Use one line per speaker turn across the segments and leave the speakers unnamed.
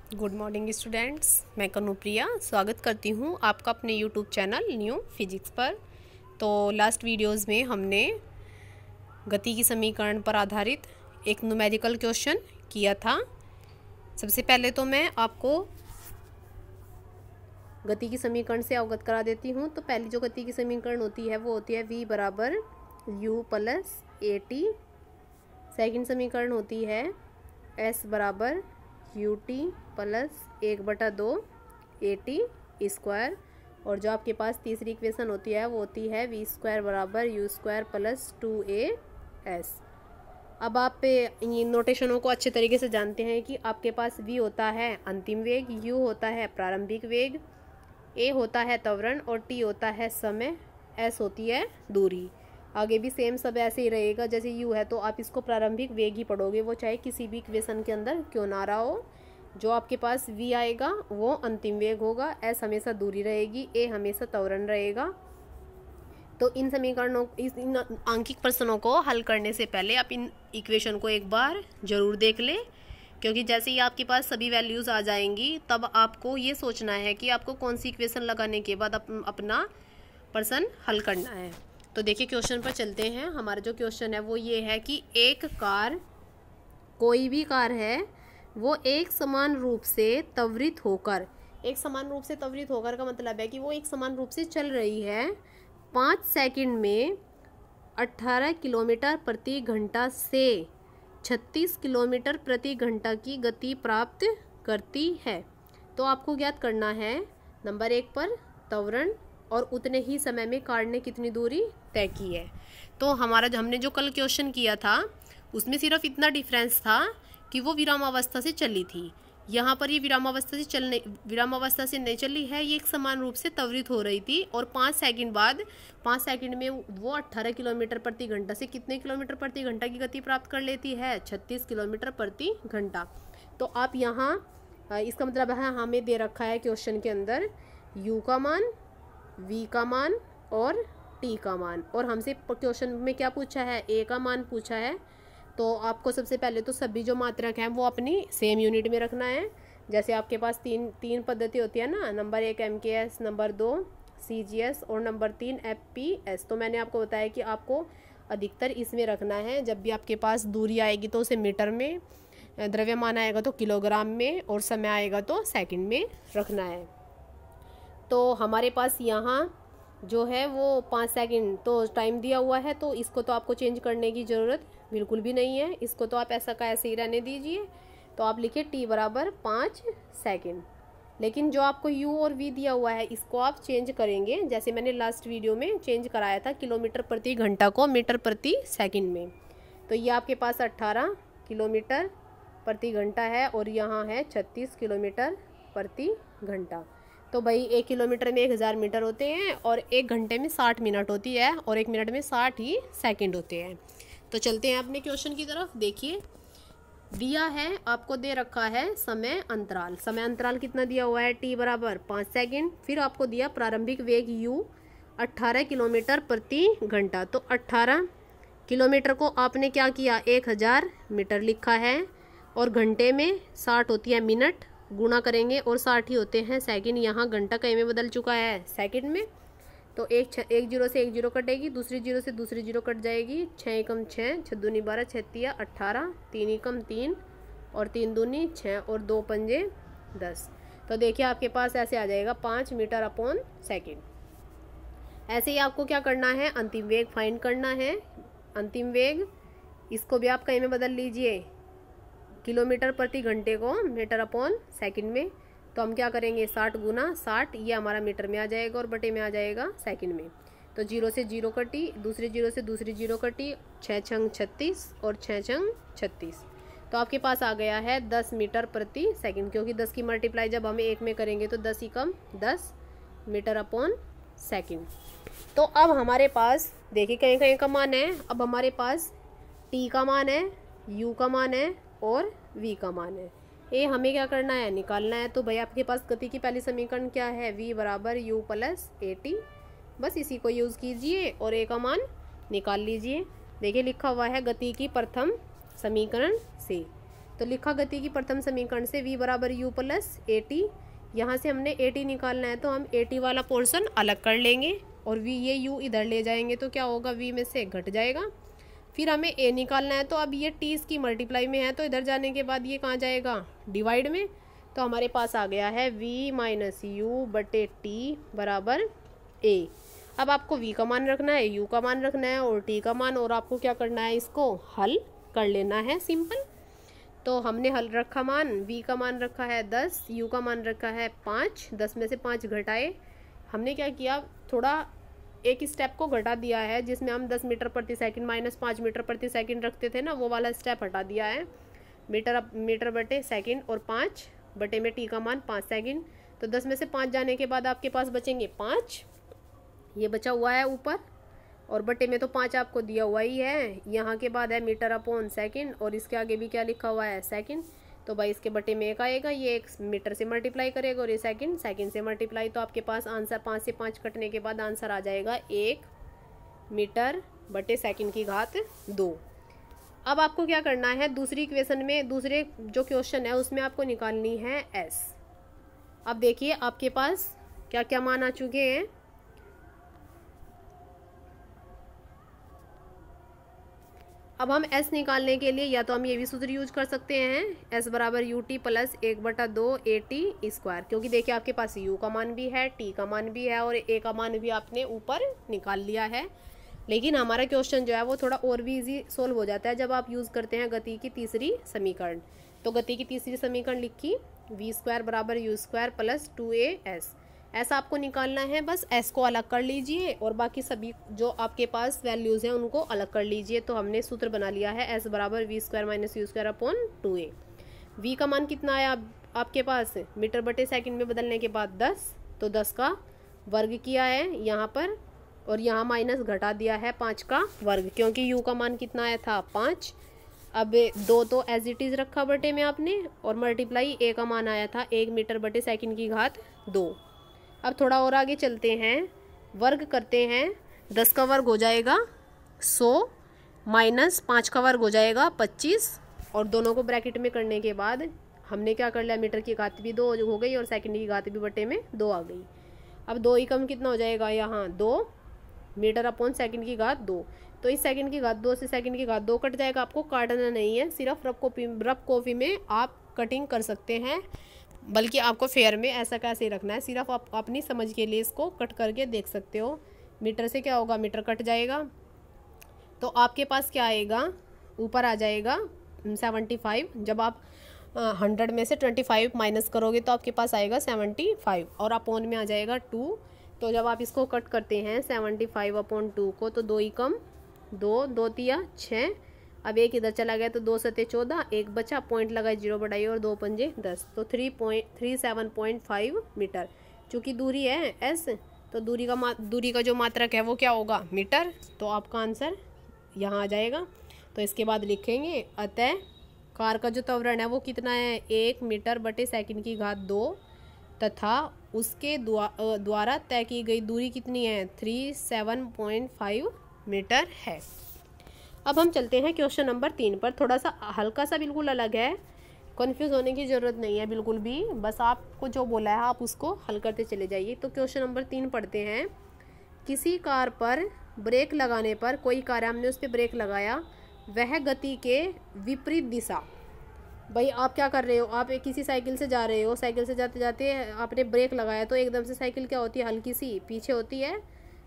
Good morning students, मैं कनुप्रिया स्वागत करती हूँ आपका अपने यूट्यूब चैनल न्यू फिजिक्स पर। तो लास्ट वीडियोस में हमने गति की समीकरण पर आधारित एक न्यूमेरिकल क्वेश्चन किया था। सबसे पहले तो मैं आपको गति की समीकरण से अवगत करा देती हूँ। तो पहली जो गति की समीकरण होती है वो होती है v बराबर u plus A T. Second समीकरण होती है s बराबर U T plus 1/2 A T square. और जो आपके पास तीसरी इक्वेशन होती है वो होती है वी स्क्वायर बराबर यू स्क्वायर प्लस 2as। अब आप इन नोटेशनों को अच्छे तरीके से जानते हैं कि आपके पास v होता है अंतिम वेग, u होता है प्रारंभिक वेग, a होता है त्वरण और t होता है समय, s होती है दूरी। आगे भी सेम सब ऐसे ही रहेगा। जैसे u है तो आप इसको प्रारंभिक वेग ही पढ़ोगे, वो चाहे किसी भी इक्वेशन के अंदर क्यों ना रहा हो। जो आपके पास v आएगा वो अंतिम वेग होगा, s हमेशा दूरी रहेगी, a हमेशा त्वरण रहेगा। तो इन समीकरणों इन आंकिक प्रश्नों को हल करने से पहले आप इन इक्वेशन को एक बार ज़रूर देख लें, क्योंकि जैसे ही आपके पास सभी वैल्यूज़ आ जाएंगी तब आपको ये सोचना है कि आपको कौन सी इक्वेशन लगाने के बाद अपना प्रश्न हल करना है। तो देखिए क्वेश्चन पर चलते हैं। हमारा जो क्वेश्चन है वो ये है कि एक कार, कोई भी कार है, वो एक समान रूप से त्वरित होकर, एक समान रूप से त्वरित होकर का मतलब है कि वो एक समान रूप से चल रही है 5 सेकंड में 18 किलोमीटर प्रति घंटा से 36 किलोमीटर प्रति घंटा की गति प्राप्त करती है। तो आपको ज्ञात करना है नंबर 1 पर त्वरण और उतने ही समय में कार ने कितनी दूरी तय की है। तो हमारा जो हमने जो कल क्वेश्चन किया था उसमें सिर्फ इतना डिफरेंस था कि वो विरामावस्था से चली थी। यहाँ पर ये विरामावस्था से नहीं चली है, ये एक समान रूप से त्वरित हो रही थी। और 5 सेकंड बाद 5 सेकंड में वो 18 किलोमीटर प्रति घंटा से कितने किलोमीटर प्रति घंटा की गति प्राप्त कर लेती है, 36 किलोमीटर प्रति घंटा। तो आप यहाँ इसका मतलब है हमें दे रखा है क्वेश्चन के अंदर u का मान, v का मान और t का मान, और हमसे क्वेश्चन में क्या पूछा है, a का मान पूछा है। तो आपको सबसे पहले तो सभी जो मात्रक हैं वो अपनी सेम यूनिट में रखना है। जैसे आपके पास तीन पद्धति होती है ना, नंबर 1 MKS, नंबर 2 CGS और नंबर 3 FPS। तो मैंने आपको बताया कि आपको अधिकतर इसमें रखना है। जब भी आपके पास दूरी आएगी तो उसे मीटर में, द्रव्यमान आएगा तो किलोग्राम में और समय आएगा तो सेकंड में रखना है। तो हमारे पास यहाँ जो है वो 5 सेकंड तो टाइम दिया हुआ है, तो इसको तो आपको चेंज करने की ज़रूरत बिल्कुल भी नहीं है। इसको तो आप ऐसा का ऐसे ही रहने दीजिए। तो आप लिखिए t बराबर 5 सेकंड। लेकिन जो आपको u और v दिया हुआ है इसको आप चेंज करेंगे, जैसे मैंने लास्ट वीडियो में चेंज कराया था किलोमीटर प्रति घंटा को मीटर प्रति सेकंड में। तो ये आपके पास 18 किलोमीटर प्रति घंटा है और यहाँ है 36 किलोमीटर प्रति घंटा। तो भाई 1 किलोमीटर में 1000 मीटर होते हैं और 1 घंटे में 60 मिनट होती है और 1 मिनट में 60 ही सेकंड होते हैं। तो चलते हैं अपने क्वेश्चन की तरफ। देखिए दिया है, आपको दे रखा है समय अंतराल। समय अंतराल कितना दिया हुआ है, t बराबर 5 सेकंड। फिर आपको दिया प्रारंभिक वेग u 18 किलोमीटर प्रति घंटा। तो 18 किलोमीटर को आपने क्या किया, 1000 मीटर लिखा है और घंटे में 60 होती है मिनट, गुणा करेंगे और 60 ही होते हैं सेकंड। यहाँ घंटा कई में बदल चुका है सेकंड में। तो एक जीरो से एक जीरो कटेगी, दूसरी जीरो से दूसरी जीरो कट जाएगी। 6 एकम 6, 6 दूनी 12, 6 तिया 18, 3 एकम 3 और 3 दूनी 6 और 2 पंजे 10। तो देखिए आपके पास ऐसे आ जाएगा 5 मीटर अपॉन सेकंड। ऐसे ही आपको क्या करना है, अंतिम वेग फाइंड करना है। अंतिम वेग इसको भी आप कहीं में बदल लीजिए, किलोमीटर प्रति घंटे को मीटर अपॉन सेकंड में। तो हम क्या करेंगे, 60 गुना 60, ये हमारा मीटर में आ जाएगा और बटे में आ जाएगा सेकंड में। तो जीरो से जीरो कटी, दूसरी जीरो से दूसरी जीरो कटी, 6 छंग 36 और 6 छंग 36। तो आपके पास आ गया है 10 मीटर प्रति सेकंड, क्योंकि 10 की मल्टीप्लाई जब हम 1 में करेंगे तो 10 एकम 10 मीटर अपॉन सेकंड। तो अब हमारे पास देखिए कहीं कहीं का मान है। अब हमारे पास t का मान है, u का मान है और v का मान है। ये हमें क्या करना है, निकालना है। तो भाई आपके पास गति की पहली समीकरण क्या है, v बराबर u प्लस ए टी। बस इसी को यूज़ कीजिए और a का मान निकाल लीजिए। देखिए लिखा हुआ है गति की प्रथम समीकरण से। तो लिखा गति की प्रथम समीकरण से v बराबर u प्लस ए टी। यहाँ से हमने ए टी निकालना है तो हम ए टी वाला पोर्शन अलग कर लेंगे और v ये u इधर ले जाएंगे तो क्या होगा, v में से घट जाएगा। फिर हमें a निकालना है तो अब ये t इसकी मल्टीप्लाई में है तो इधर जाने के बाद ये कहाँ जाएगा, डिवाइड में। तो हमारे पास आ गया है v माइनस यू बटे टी बराबर a। अब आपको v का मान रखना है, u का मान रखना है और t का मान, और आपको क्या करना है, इसको हल कर लेना है, सिंपल। तो हमने हल रखा मान, v का मान रखा है 10, u का मान रखा है 5, 10 में से 5 घटाए। हमने क्या किया, थोड़ा एक स्टेप को घटा दिया है, जिसमें हम 10 मीटर प्रति सेकंड माइनस 5 मीटर प्रति सेकंड रखते थे ना, वो वाला स्टेप हटा दिया है। मीटर बटे सेकंड और 5 बटे में t का मान 5 सेकंड। तो 10 में से 5 जाने के बाद आपके पास बचेंगे 5, ये बचा हुआ है ऊपर, और बटे में तो 5 आपको दिया हुआ ही है। यहाँ के बाद है मीटर अपॉन सेकंड और इसके आगे भी क्या लिखा हुआ है, सेकंड। तो भाई इसके बटे में 1 आएगा, ये 1 मीटर से मल्टीप्लाई करेगा और ये सेकंड से मल्टीप्लाई। तो आपके पास आंसर 5 से 5 कटने के बाद आंसर आ जाएगा 1 मीटर बटे सेकंड की घात 2। अब आपको क्या करना है, दूसरी इक्वेशन में, दूसरे जो क्वेश्चन है उसमें आपको निकालनी है s। अब देखिए आपके पास क्या क्या मान आ चुके हैं। अब हम s निकालने के लिए या तो हम ये भी सूत्र यूज कर सकते हैं, s बराबर U T plus 1/2 A T square, क्योंकि देखिए आपके पास u का मान भी है, t का मान भी है और a का मान भी आपने ऊपर निकाल लिया है। लेकिन हमारा क्वेश्चन जो है वो थोड़ा और भी इजी सोल्व हो जाता है जब आप यूज़ करते हैं गति की तीसरी समीकरण। तो गति की तीसरी समीकरण लिखी, v स्क्वायर बराबर यू स्क्वायर प्लस 2as। ऐसा आपको निकालना है, बस s को अलग कर लीजिए और बाकी सभी जो आपके पास वैल्यूज़ हैं उनको अलग कर लीजिए। तो हमने सूत्र बना लिया है s बराबर V square minus U square upon 2a। v का मान कितना आया आपके पास, मीटर बटे सेकंड में बदलने के बाद 10, तो 10 का वर्ग किया है यहाँ पर, और यहाँ माइनस घटा दिया है 5 का वर्ग, क्योंकि u का मान कितना आया था 5। अब 2 तो एज इट इज़ रखा बटे में आपने, और मल्टीप्लाई a का मान आया था 1 मीटर बटे सेकंड की घात 2। अब थोड़ा और आगे चलते हैं, वर्ग करते हैं, 10 का वर्ग हो जाएगा 100 माइनस 5 का वर्ग हो जाएगा 25, और दोनों को ब्रैकेट में करने के बाद हमने क्या कर लिया, मीटर की घात भी 2 हो गई और सेकंड की घात भी बटे में 2 आ गई। अब 2 ही कम कितना हो जाएगा, यहाँ 2 मीटर अपॉन सेकंड की घात 2। तो इस सेकंड की घात 2 से सेकंड की घात 2 कट जाएगा, आपको काटना नहीं है, सिर्फ रफ कॉपी में आप कटिंग कर सकते हैं, बल्कि आपको फेयर में ऐसा कैसे ही रखना है, सिर्फ आप अपनी समझ के लिए इसको कट करके देख सकते हो। मीटर से क्या होगा, मीटर कट जाएगा, तो आपके पास क्या आएगा, ऊपर आ जाएगा 75। जब आप 100 में से 25 माइनस करोगे तो आपके पास आएगा 75 और अपॉन में आ जाएगा 2। तो जब आप इसको कट करते हैं 75 अपॉन 2 को, तो 2 ही कम 2, 2 तिया 6, अब 1 इधर चला गया तो 2 सते 14, 1 बचा, पॉइंट लगाए 0 बढ़ाई और 2 पंजे 10, तो 337.5 मीटर। चूँकि दूरी है s, तो दूरी का जो मात्रक है वो क्या होगा, मीटर। तो आपका आंसर यहाँ आ जाएगा। तो इसके बाद लिखेंगे, अतः कार का जो त्वरण है वो कितना है, 1 मीटर बटे सेकंड की घात 2, तथा उसके द्वारा तय की गई दूरी कितनी है, 37.5 मीटर है। अब हम चलते हैं क्वेश्चन नंबर 3 पर। थोड़ा सा हल्का सा बिल्कुल अलग है, कन्फ्यूज़ होने की ज़रूरत नहीं है बिल्कुल भी, बस आपको जो बोला है आप उसको हल करते चले जाइए। तो क्वेश्चन नंबर 3 पढ़ते हैं, किसी कार पर ब्रेक लगाने पर, कोई कार हमने उस पर ब्रेक लगाया, वह गति के विपरीत दिशा। भाई आप क्या कर रहे हो, आप किसी साइकिल से जा रहे हो, साइकिल से जाते जाते आपने ब्रेक लगाया तो एकदम से साइकिल क्या होती है, हल्की सी पीछे होती है।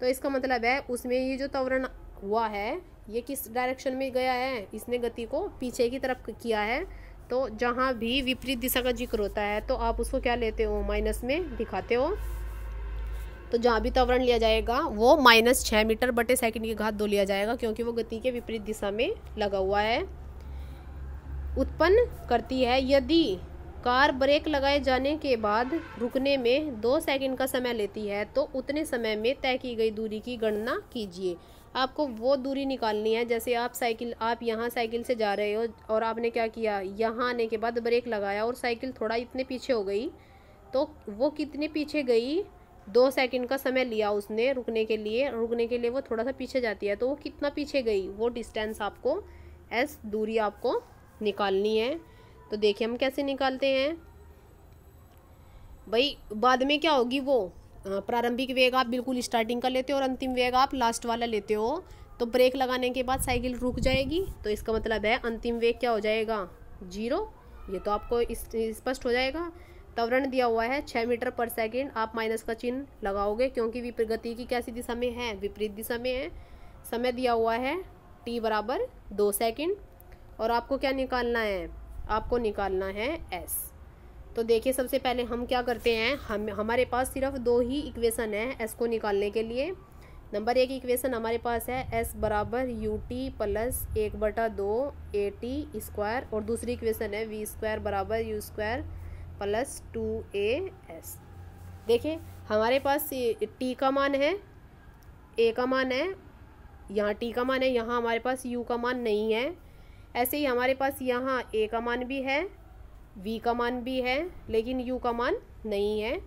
तो इसका मतलब है उसमें ये जो त्वरण हुआ है ये किस डायरेक्शन में गया है, इसने गति को पीछे की तरफ किया है। तो जहाँ भी विपरीत दिशा का जिक्र होता है तो आप उसको क्या लेते हो, माइनस में दिखाते हो। तो जहाँ भी त्वरण लिया जाएगा वो -6 मीटर बटे सेकंड की घात 2 लिया जाएगा, क्योंकि वो गति के विपरीत दिशा में लगा हुआ है। उत्पन्न करती है, यदि कार ब्रेक लगाए जाने के बाद रुकने में 2 सेकंड का समय लेती है तो उतने समय में तय की गई दूरी की गणना कीजिए। आपको वो दूरी निकालनी है, जैसे आप यहाँ साइकिल से जा रहे हो और आपने क्या किया, यहाँ आने के बाद ब्रेक लगाया और साइकिल थोड़ा इतने पीछे हो गई, तो वो कितने पीछे गई, 2 सेकंड का समय लिया उसने रुकने के लिए वो थोड़ा सा पीछे जाती है, तो वो कितना पीछे गई, वो डिस्टेंस आपको दूरी आपको निकालनी है। तो देखिए हम कैसे निकालते हैं भाई। बाद में क्या होगी वो प्रारंभिक वेग आप बिल्कुल स्टार्टिंग का लेते हो और अंतिम वेग आप लास्ट वाला लेते हो, तो ब्रेक लगाने के बाद साइकिल रुक जाएगी, तो इसका मतलब है अंतिम वेग क्या हो जाएगा 0। ये तो आपको स्पष्ट हो जाएगा। त्वरण दिया हुआ है 6 मीटर पर सेकेंड, आप माइनस का चिन्ह लगाओगे क्योंकि गति की कैसी दिशा में है, विपरीत दिशा में है। समय दिया हुआ है t बराबर 2 सेकेंड और आपको क्या निकालना है, आपको निकालना है s। तो देखिए सबसे पहले हम क्या करते हैं, हमारे पास सिर्फ 2 ही इक्वेशन है s को निकालने के लिए। नंबर 1 इक्वेशन हमारे पास है s बराबर ut प्लस 1/2 at स्क्वायर और दूसरी इक्वेशन है v स्क्वायर बराबर u स्क्वायर प्लस 2as। देखिए हमारे पास t का मान है, a का मान है, यहाँ t का मान है, यहाँ हमारे पास u का मान नहीं है। ऐसे ही हमारे पास यहाँ a का मान भी है, v का मान भी है, लेकिन u का मान नहीं है।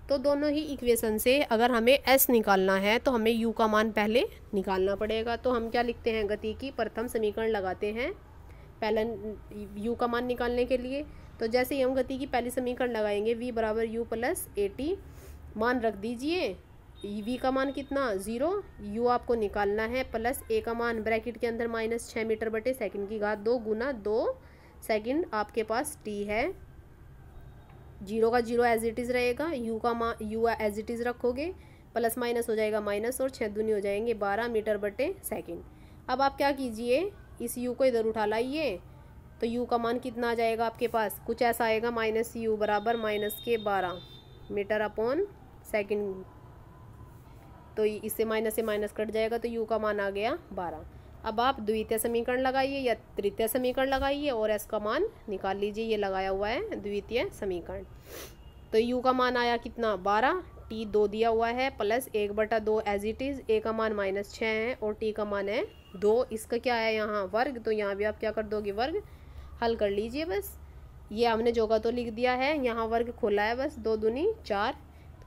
तो दोनों ही इक्वेशन से अगर हमें s निकालना है तो हमें u का मान पहले निकालना पड़ेगा। तो हम क्या लिखते हैं, गति की प्रथम समीकरण लगाते हैं पहले u का मान निकालने के लिए। तो जैसे ही हम गति की पहली समीकरण लगाएंगे v बराबर u प्लस at, मान रख दीजिए, v का मान कितना 0, u आपको निकालना है, प्लस a का मान ब्रैकेट के अंदर माइनस 6 मीटर बटे सेकंड की घात 2 गुना 2 सेकंड आपके पास t है। 0 का 0 एज इट इज़ रहेगा, u का मान u एज इट इज़ रखोगे, प्लस माइनस हो जाएगा माइनस और 6 दूनी हो जाएंगे 12 मीटर बटे सेकंड। अब आप क्या कीजिए, इस u को इधर उठा लाइए, तो u का मान कितना आ जाएगा आपके पास, कुछ ऐसा आएगा माइनस u बराबर माइनस के 12 मीटर अपॉन सेकंड। तो इससे माइनस से माइनस कट जाएगा तो u का मान आ गया 12। अब आप द्वितीय समीकरण लगाइए या तृतीय समीकरण लगाइए और s का मान निकाल लीजिए। ये लगाया हुआ है द्वितीय समीकरण। तो u का मान आया कितना 12, t 2 दिया हुआ है, plus 1/2 as it is, a का मान -6 है और t का मान है 2। इसका क्या है यहाँ वर्ग, तो यहाँ भी आप क्या कर दोगे वर्ग, हल कर लीजिए बस। ये हमने जोगा तो लिख दिया है, यहाँ वर्ग खोला है बस, 2 दूनी 4,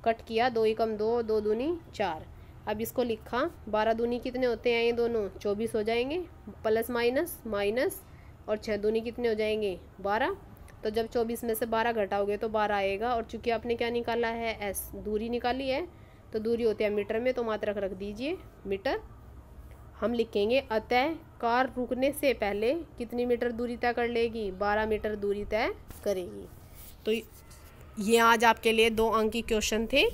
कट किया 2 एकम 2, 2 दूनी 4। अब इसको लिखा 12 दूनी कितने होते हैं, ये दोनों 24 हो जाएंगे, प्लस माइनस माइनस और 6 दूनी कितने हो जाएंगे 12। तो जब 24 में से 12 घटाओगे तो 12 आएगा। और चूंकि आपने क्या निकाला है s, दूरी निकाली है, तो दूरी होती है मीटर में, तो मात्रक रख दीजिए मीटर। हम लिखेंगे अतः कार रुकने से पहले कितनी मीटर दूरी तय कर लेगी, 12 मीटर दूरी तय करेगी। तो ये आज आपके लिए 2 अंक की क्वेश्चन थे।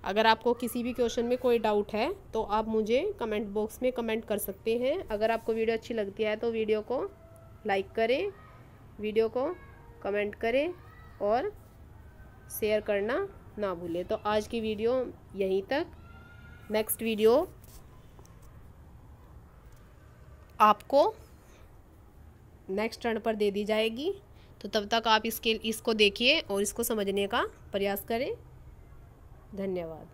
अगर आपको किसी भी क्वेश्चन में कोई डाउट है तो आप मुझे कमेंट बॉक्स में कमेंट कर सकते हैं। अगर आपको वीडियो अच्छी लगती है तो वीडियो को लाइक करें, वीडियो को कमेंट करें और शेयर करना ना भूलें। तो आज की वीडियो यहीं तक, नेक्स्ट वीडियो आपको नेक्स्ट टर्न पर दे दी जाएगी। तो तब तक आप इसको देखिए और इसको समझने का प्रयास करें। धन्यवाद।